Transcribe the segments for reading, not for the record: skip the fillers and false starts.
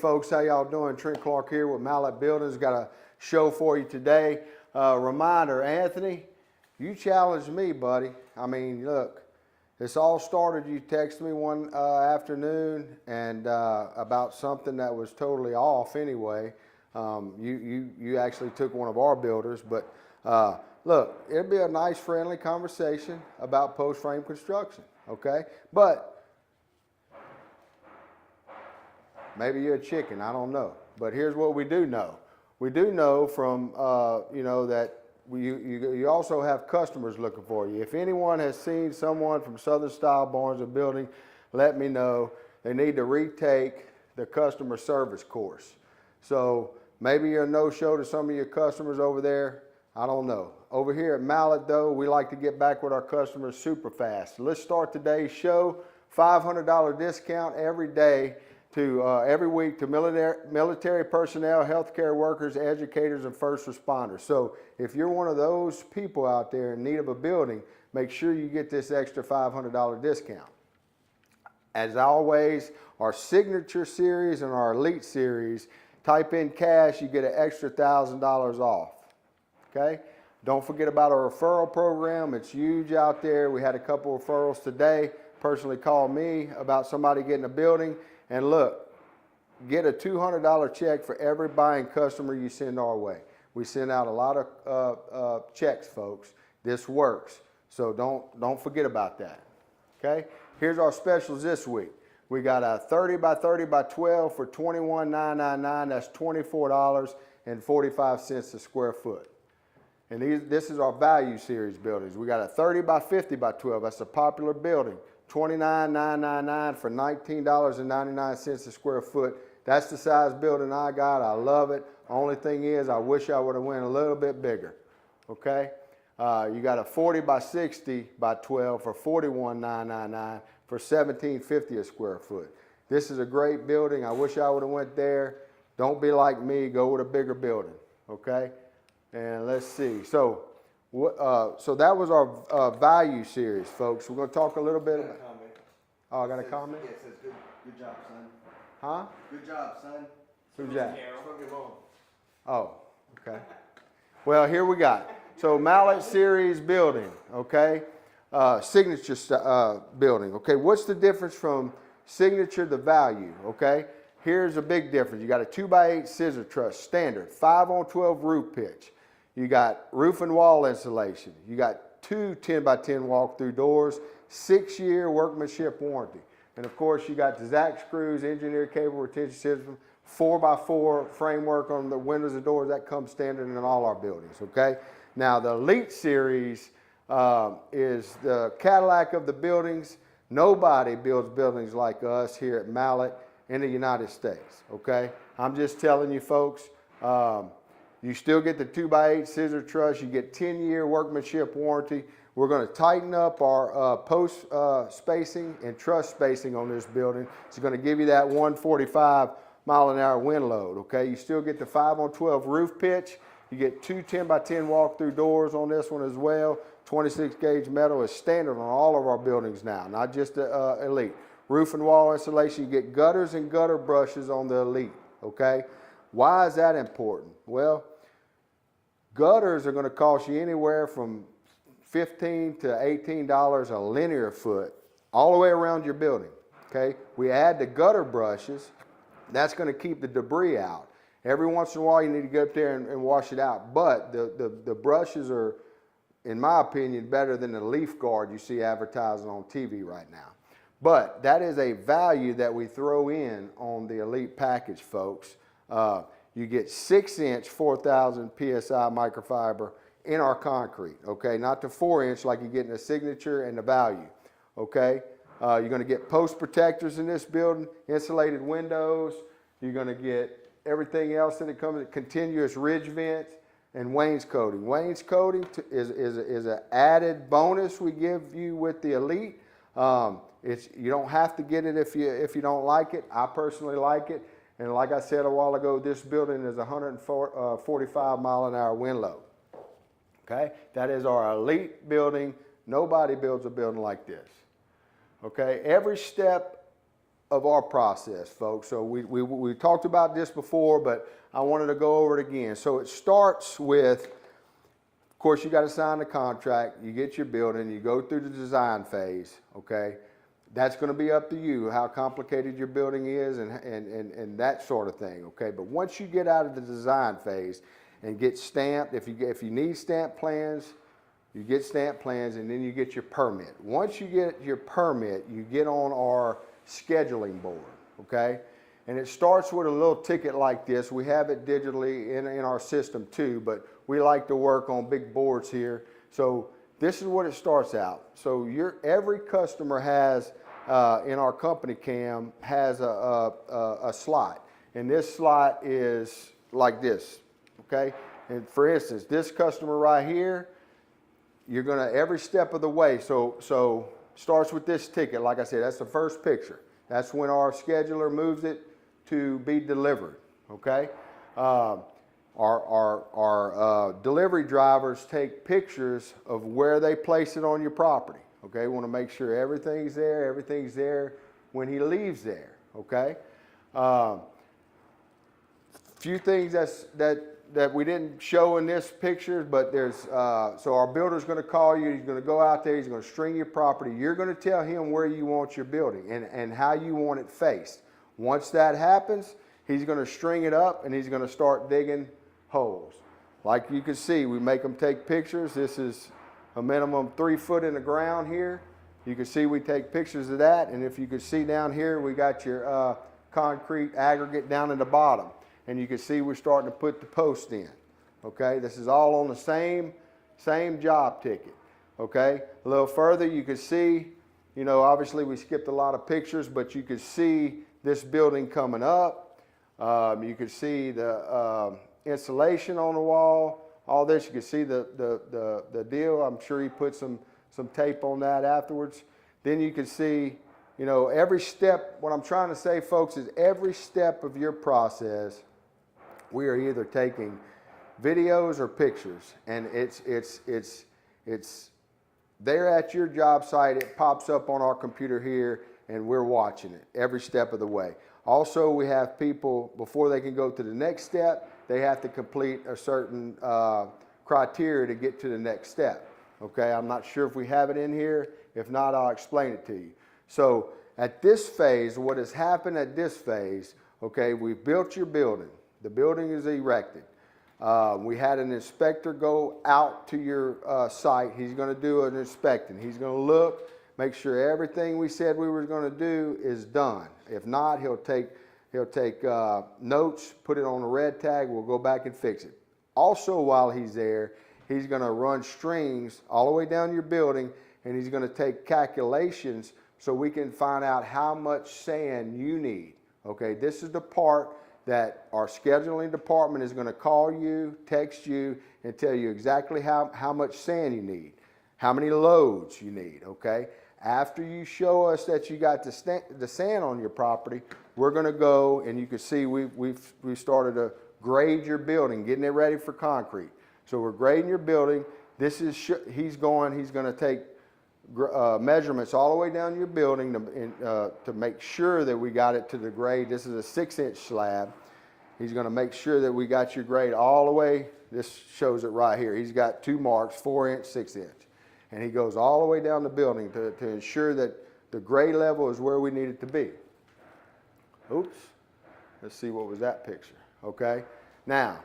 folks, how y'all doing? Trent Clark here with Mallet Buildings. Got a show for you today. Reminder, Anthony, you challenged me, buddy. I mean, look, this all started, you texted me one afternoon and about something that was totally off anyway. You actually took one of our builders, but look, it'd be a nice, friendly conversation about post-frame construction, okay? But maybe you're a chicken, I don't know. But here's what we do know. We do know from, that you also have customers looking for you. If anyone has seen someone from Southern Style Barns and Building, let me know. They need to retake the customer service course. So maybe you're a no-show to some of your customers over there. I don't know. Over here at Mallet, though, we like to get back with our customers super fast. Let's start today's show. $500 discount every day every week to military personnel, healthcare workers, educators, and first responders. So if you're one of those people out there in need of a building, make sure you get this extra $500 discount. As always, our Signature Series and our Elite Series, type in cash, you get an extra $1,000 off, okay? Don't forget about our referral program. It's huge out there. We had a couple referrals today. Personally called me about somebody getting a building. And look, get a $200 check for every buying customer you send our way. We send out a lot of checks, folks. This works, so don't forget about that, okay? Here's our specials this week. We got a 30 by 30 by 12 for $21,999. That's $24.45 a square foot. And this is our value series buildings. We got a 30 by 50 by 12. That's a popular building. $29,999 for $19.99 a square foot. That's the size building I got. I love it. Only thing is, I wish I would have went a little bit bigger. Okay? You got a 40 by 60 by 12 for $41,999 for $17.50 a square foot. This is a great building. I wish I would have went there. Don't be like me. Go with a bigger building. Okay? And let's see. So that was our value series, folks. We're going to talk a little bit about. Oh, I got a comment? Yeah, it says good job, son. Huh? Good job, son. Who's that? From your mom. Oh, okay. Well, here we got. So Mallet Series building, okay? Signature building, okay? What's the difference from signature to value, okay? Here's a big difference. You got a 2x8 scissor truss, standard, 5-on-12 roof pitch. You got roof and wall insulation. You got 2 10x10 walk-through doors, 6-year workmanship warranty. And of course, you got the Zack screws, engineered cable retention system, 4x4 framework on the windows and doors. That comes standard in all our buildings, okay? Now, the Elite Series is the Cadillac of the buildings. Nobody builds buildings like us here at Mallet in the United States, okay? I'm just telling you, folks, you still get the 2x8 scissor truss. You get 10-year workmanship warranty. We're going to tighten up our post spacing and truss spacing on this building. It's going to give you that 145 mile an hour wind load, okay? You still get the 5-on-12 roof pitch. You get 2 10x10 walk-through doors on this one as well. 26 gauge metal is standard on all of our buildings now, not just the Elite. Roof and wall insulation, you get gutters and gutter brushes on the Elite, okay? Why is that important? Well, gutters are going to cost you anywhere from $15 to $18 a linear foot all the way around your building, okay? We add the gutter brushes. That's going to keep the debris out. Every once in a while, you need to go up there and wash it out. But the brushes are, in my opinion, better than the leaf guard you see advertising on TV right now. But that is a value that we throw in on the Elite package, folks. You get 6-inch 4,000 PSI microfiber in our concrete, okay? Not the 4-inch like you get in the Signature and the Value, okay? You're gonna get post protectors in this building, insulated windows. You're gonna get everything else that it comes with, continuous ridge vent and wainscoting. Wainscoting is an added bonus we give you with the Elite. You don't have to get it if you don't like it. I personally like it. And like I said a while ago, this building is 145 mile an hour wind load. Okay, that is our Elite building. Nobody builds a building like this. Okay, every step of our process, folks. So we talked about this before, but I wanted to go over it again. So it starts with, of course, you got to sign the contract, you get your building, you go through the design phase, okay? That's going to be up to you, how complicated your building is and that sort of thing, okay? But once you get out of the design phase and get stamped, if you need stamp plans, you get stamp plans, and then you get your permit. Once you get your permit, you get on our scheduling board, okay? And it starts with a little ticket like this. We have it digitally in our system too, but we like to work on big boards here. So this is what it starts out. So every customer has, in our company cam, has a slot. And this slot is like this, okay? And for instance, this customer right here, you're gonna, every step of the way, so starts with this ticket. Like I said, that's the first picture. That's when our scheduler moves it to be delivered, okay? Our delivery drivers take pictures of where they place it on your property, okay? We wanna make sure everything's there when he leaves there, okay? Few things that we didn't show in this picture, but there's, so our builder's gonna call you, he's gonna go out there, he's gonna string your property, you're gonna tell him where you want your building and how you want it faced. Once that happens, he's gonna string it up and he's gonna start digging holes. Like you can see, we make them take pictures. This is a minimum 3 foot in the ground here. You can see we take pictures of that, and if you can see down here, we got your concrete aggregate down in the bottom. And you can see we're starting to put the post in, okay? This is all on the same job ticket, okay? A little further, you can see, you know, obviously we skipped a lot of pictures, but you can see this building coming up. You can see the insulation on the wall, all this. You can see the deal. I'm sure he put some tape on that afterwards. Then you can see, you know, every step. What I'm trying to say, folks, is every step of your process, we are either taking videos or pictures, and it's there at your job site. It pops up on our computer here, and we're watching it every step of the way. Also, we have people, before they can go to the next step, they have to complete a certain criteria to get to the next step. Okay, I'm not sure if we have it in here. If not, I'll explain it to you. So at this phase, what has happened at this phase, okay, we've built your building. The building is erected. We had an inspector go out to your site. He's going to do an inspection. He's going to look, make sure everything we said we were going to do is done. If not, he'll take notes, put it on a red tag. We'll go back and fix it. Also, while he's there, he's going to run strings all the way down your building, and he's going to take calculations so we can find out how much sand you need. Okay, this is the part that our scheduling department is going to call you, text you, and tell you exactly how much sand you need, how many loads you need, okay? After you show us that you got the sand on your property, we're going to go, and you can see we've started to grade your building, getting it ready for concrete. So we're grading your building. This is, he's going to take measurements all the way down your building to make sure that we got it to the grade. This is a 6-inch slab. He's going to make sure that we got your grade all the way. This shows it right here. He's got 2 marks, 4-inch, 6-inch. And he goes all the way down the building to ensure that the grade level is where we need it to be. Oops. Let's see, what was that picture? Okay. Now,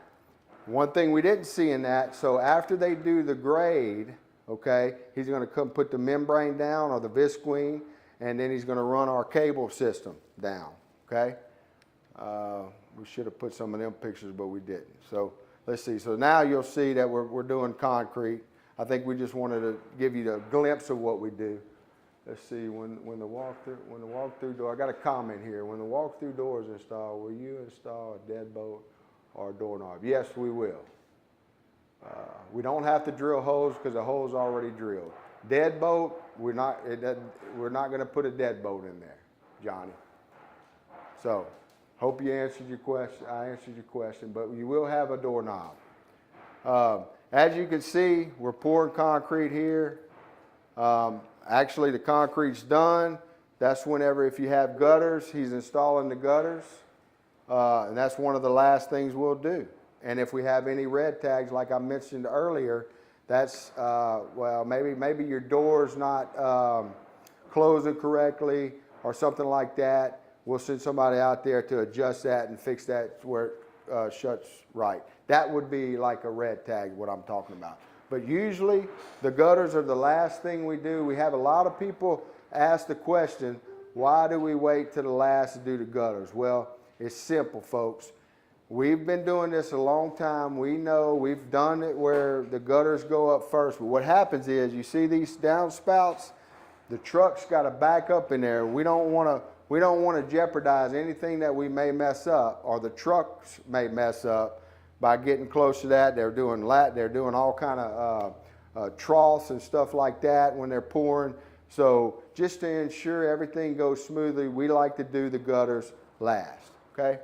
one thing we didn't see in that, so after they do the grade, okay, he's going to come put the membrane down or the visqueen, and then he's going to run our cable system down, okay? We should have put some of them pictures, but we didn't. So let's see. So now you'll see that we're doing concrete. I think we just wanted to give you a glimpse of what we do. Let's see, when the walk-through door, I got a comment here. When the walk-through door is installed, will you install a deadbolt or a doorknob? Yes, we will. We don't have to drill holes because the hole's already drilled. Deadbolt, we're not going to put a deadbolt in there, Johnny. So, hope you answered your question. I answered your question, but you will have a doorknob. As you can see, we're pouring concrete here. Actually, the concrete's done. That's whenever, if you have gutters, he's installing the gutters. And that's one of the last things we'll do. And if we have any red tags, like I mentioned earlier, that's, well, maybe your door's not closing correctly or something like that. We'll send somebody out there to adjust that and fix that where it shuts right. That would be like a red tag, what I'm talking about. But usually the gutters are the last thing we do. We have a lot of people ask the question, why do we wait to the last to do the gutters? Well, it's simple, folks. We've been doing this a long time. We know we've done it where the gutters go up first. But what happens is, you see these downspouts, the truck's got to back up in there. We don't want to jeopardize anything that we may mess up, or the trucks may mess up by getting close to that. They're doing all kind of troughs and stuff like that when they're pouring. So just to ensure everything goes smoothly, we like to do the gutters last, okay?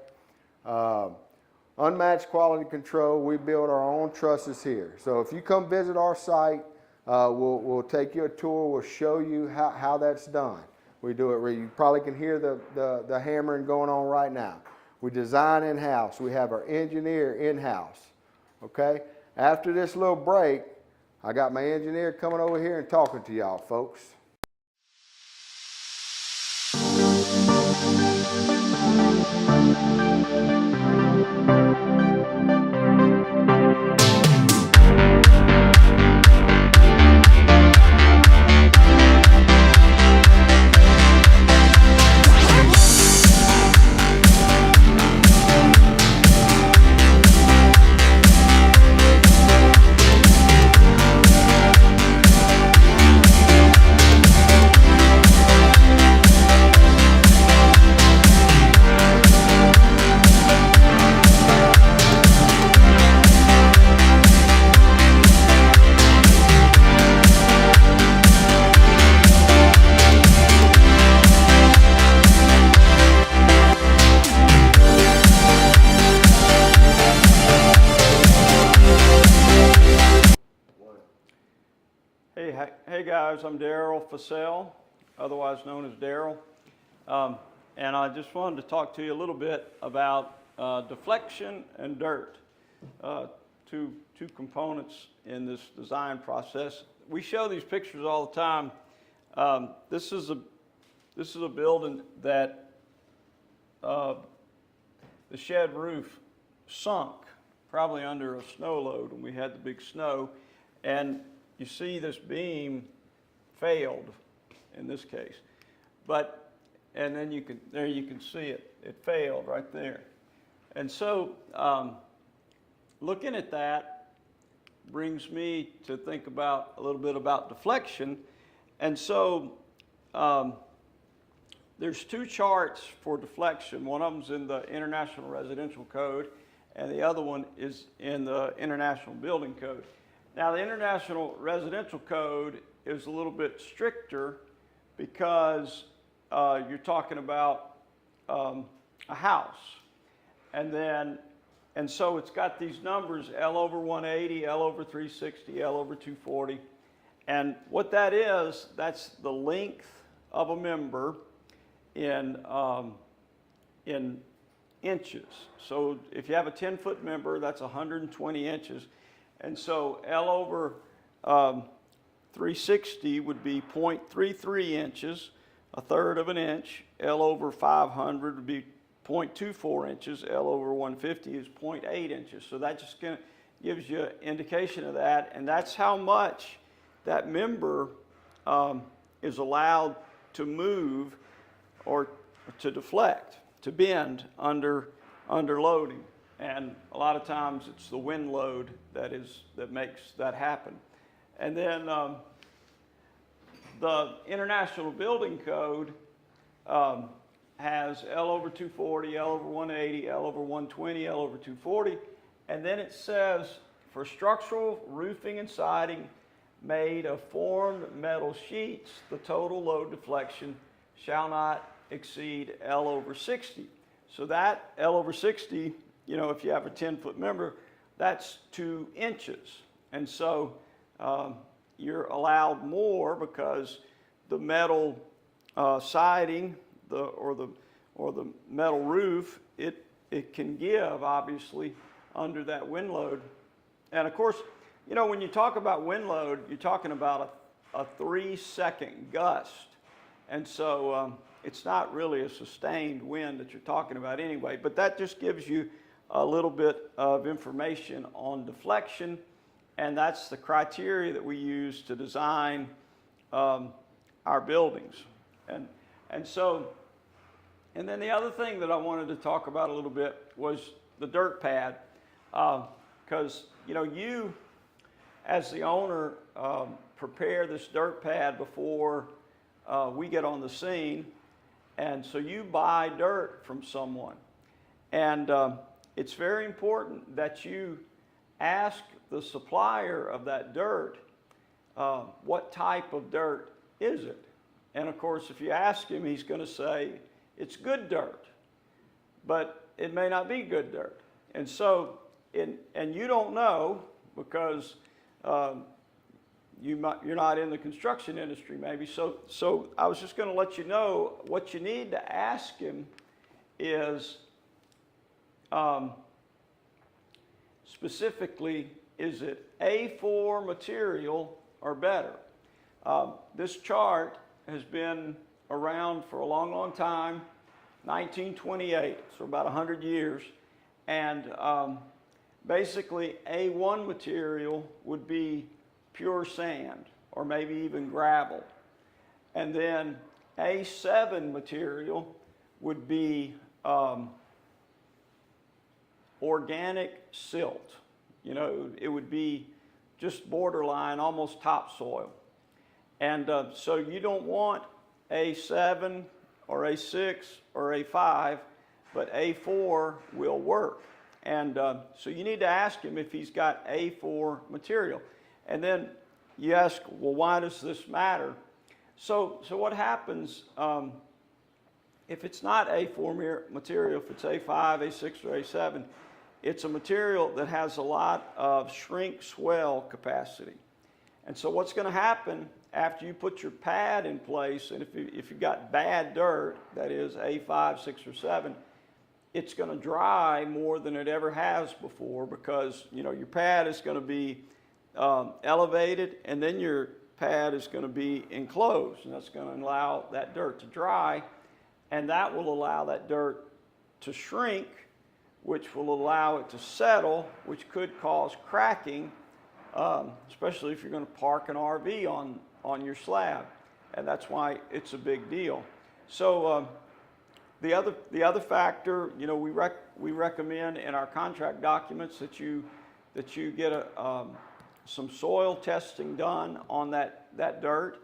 Unmatched quality control, we build our own trusses here. So if you come visit our site, we'll take you a tour, we'll show you how that's done. We do it, you probably can hear the hammering going on right now. We design in-house, we have our engineer in-house, okay? After this little break, I got my engineer coming over here and talking to y'all, folks. Hey guys, I'm Daryl Fassell, otherwise known as Daryl, and I just wanted to talk to you a little bit about deflection and dirt, two components in this design process. We show these pictures all the time. This is a building that the shed roof sunk, probably under a snow load when we had the big snow, and you see this beam failed in this case, and then you can see it failed right there. And so looking at that brings me to think about a little bit about deflection. And so there's two charts for deflection. One of them's in the International Residential Code and the other one is in the International Building Code. Now, the International Residential Code is a little bit stricter because you're talking about a house. And so it's got these numbers, L over 180, L over 360, L over 240. And what that is, that's the length of a member in inches. So if you have a 10-foot member, that's 120 inches. And so L over 360 would be 0.33 inches, a third of an inch. L over 500 would be 0.24 inches. L over 150 is 0.8 inches. So that just gives you an indication of that. And that's how much that member is allowed to move or to deflect, to bend under loading. And a lot of times it's the wind load that makes that happen. And then the International Building Code has L over 240, L over 180, L over 120, L over 240. And then it says, for structural roofing and siding made of formed metal sheets, the total load deflection shall not exceed L over 60. So that L over 60, you know, if you have a 10-foot member, that's 2 inches. And so you're allowed more because the metal siding or the metal roof, it can give, obviously, under that wind load. And of course, you know, when you talk about wind load, you're talking about a 3-second gust. And so it's not really a sustained wind that you're talking about anyway, but that just gives you a little bit of information on deflection, and that's the criteria that we use to design our buildings. And then the other thing that I wanted to talk about a little bit was the dirt pad, because you know, you as the owner prepare this dirt pad before we get on the scene, and so you buy dirt from someone, and it's very important that you ask the supplier of that dirt what type of dirt is it. And of course, if you ask him, he's going to say it's good dirt, but it may not be good dirt. And so, and you don't know because you're not in the construction industry maybe. So I was just going to let you know what you need to ask him is specifically, is it A4 material or better? This chart has been around for a long, long time, 1928, so about 100 years. And basically, A1 material would be pure sand or maybe even gravel. And then A7 material would be organic silt. You know, it would be just borderline, almost topsoil. And so you don't want A7 or A6 or A5, but A4 will work. And so you need to ask him if he's got A4 material. And then you ask, well, why does this matter? So what happens if it's not A4 material, if it's A5, A6, or A7, it's a material that has a lot of shrink swell capacity. And so what's going to happen after you put your pad in place, and if you've got bad dirt, that is A5, 6, or 7, it's going to dry more than it ever has before, because you know your pad is going to be elevated, and then your pad is going to be enclosed, and that's going to allow that dirt to dry, and that will allow that dirt to shrink, which will allow it to settle, which could cause cracking, especially if you're going to park an RV on your slab, and that's why it's a big deal. So the other factor, you know, we recommend in our contract documents that you get some soil testing done on that dirt,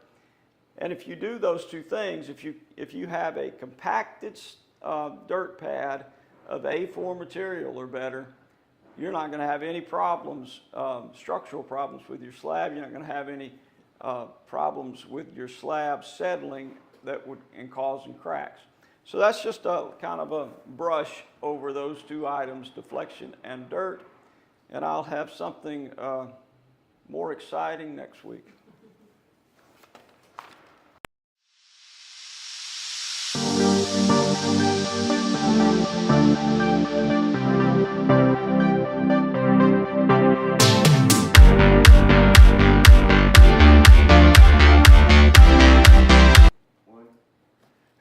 and if you do those two things, if you have a compacted dirt pad of A4 material or better, you're not going to have any problems, structural problems with your slab. You're not going to have any problems with your slab settling that would and causing cracks. So that's just a kind of a brush over those two items, deflection and dirt. And I'll have something more exciting next week.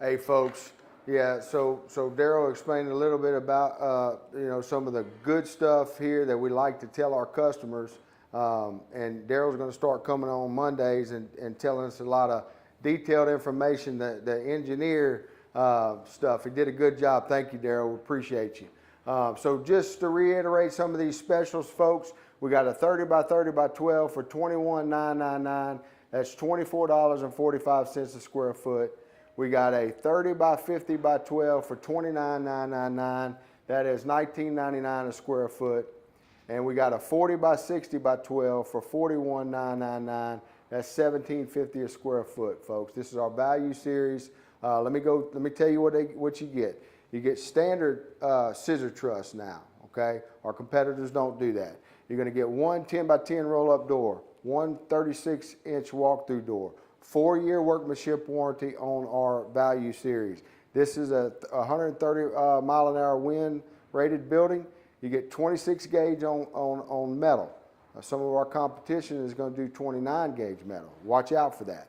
Hey folks, yeah, so Daryl explained a little bit about you know, some of the good stuff here that we like to tell our customers, and Daryl's going to start coming on Mondays and telling us a lot of detailed information, the engineer stuff. He did a good job. Thank you, Daryl. We appreciate you. So just to reiterate some of these specials, folks, we got a 30 by 30 by 12 for $21,999. That's $24.45 a square foot. We got a 30 by 50 by 12 for $29,999. That is $19.99 a square foot. And we got a 40 by 60 by 12 for $41,999. That's $17.50 a square foot, folks. This is our value series. Let me tell you what you get. You get standard scissor truss now, okay? Our competitors don't do that. You're going to get one 10 by 10 roll-up door, one 36-inch walk-through door, 4-year workmanship warranty on our Value Series. This is a 130 mile an hour wind rated building. You get 26 gauge on metal. Some of our competition is going to do 29 gauge metal. Watch out for that.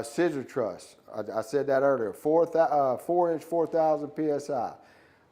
Scissor truss, I said that earlier, 4 inch 4,000 PSI.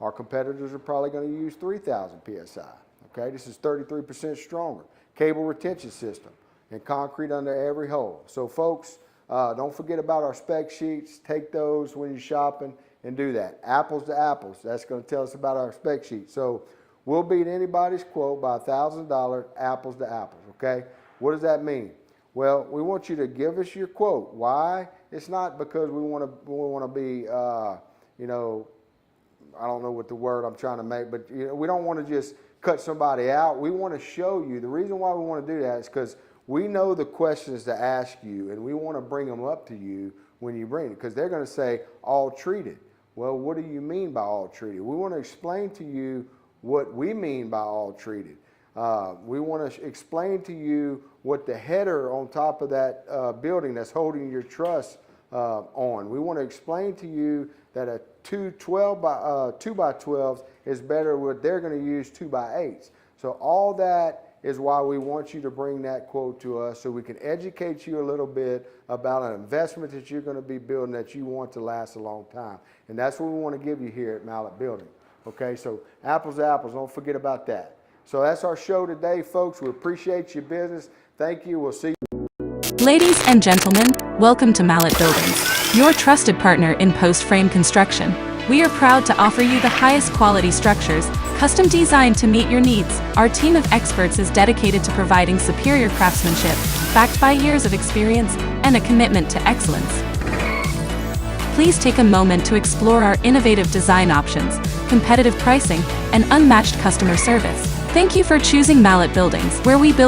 Our competitors are probably going to use 3,000 PSI. Okay, this is 33% stronger. Cable retention system and concrete under every hole. So folks, don't forget about our spec sheets. Take those when you're shopping and do that. Apples to apples, that's going to tell us about our spec sheet. So we'll beat anybody's quote by $1,000 apples to apples, okay? What does that mean? Well, we want you to give us your quote. Why? It's not because we want to be, you know, I don't know what the word I'm trying to make, but you know, we don't want to just cut somebody out. We want to show you. The reason why we want to do that is because we know the questions to ask you, and we want to bring them up to you when you bring it, because they're going to say all treated. Well, what do you mean by all treated? We want to explain to you what we mean by all treated. We want to explain to you what the header on top of that building that's holding your truss on. We want to explain to you that a 2 by 12s is better what they're going to use 2 by 8s. So all that is why we want you to bring that quote to us, so we can educate you a little bit about an investment that you're going to be building that you want to last a long time. And that's what we want to give you here at Mallet Building. Okay, so apples to apples, don't forget about that. So that's our show today, folks. We appreciate your business. Thank you. We'll see you. Ladies and gentlemen, welcome to Mallet Buildings, your trusted partner in post-frame construction. We are proud to offer you the highest quality structures, custom designed to meet your needs. Our team of experts is dedicated to providing superior craftsmanship, backed by years of experience and a commitment to excellence. Please take a moment to explore our innovative design options, competitive pricing, and unmatched customer service. Thank you for choosing Mallet Buildings, where we build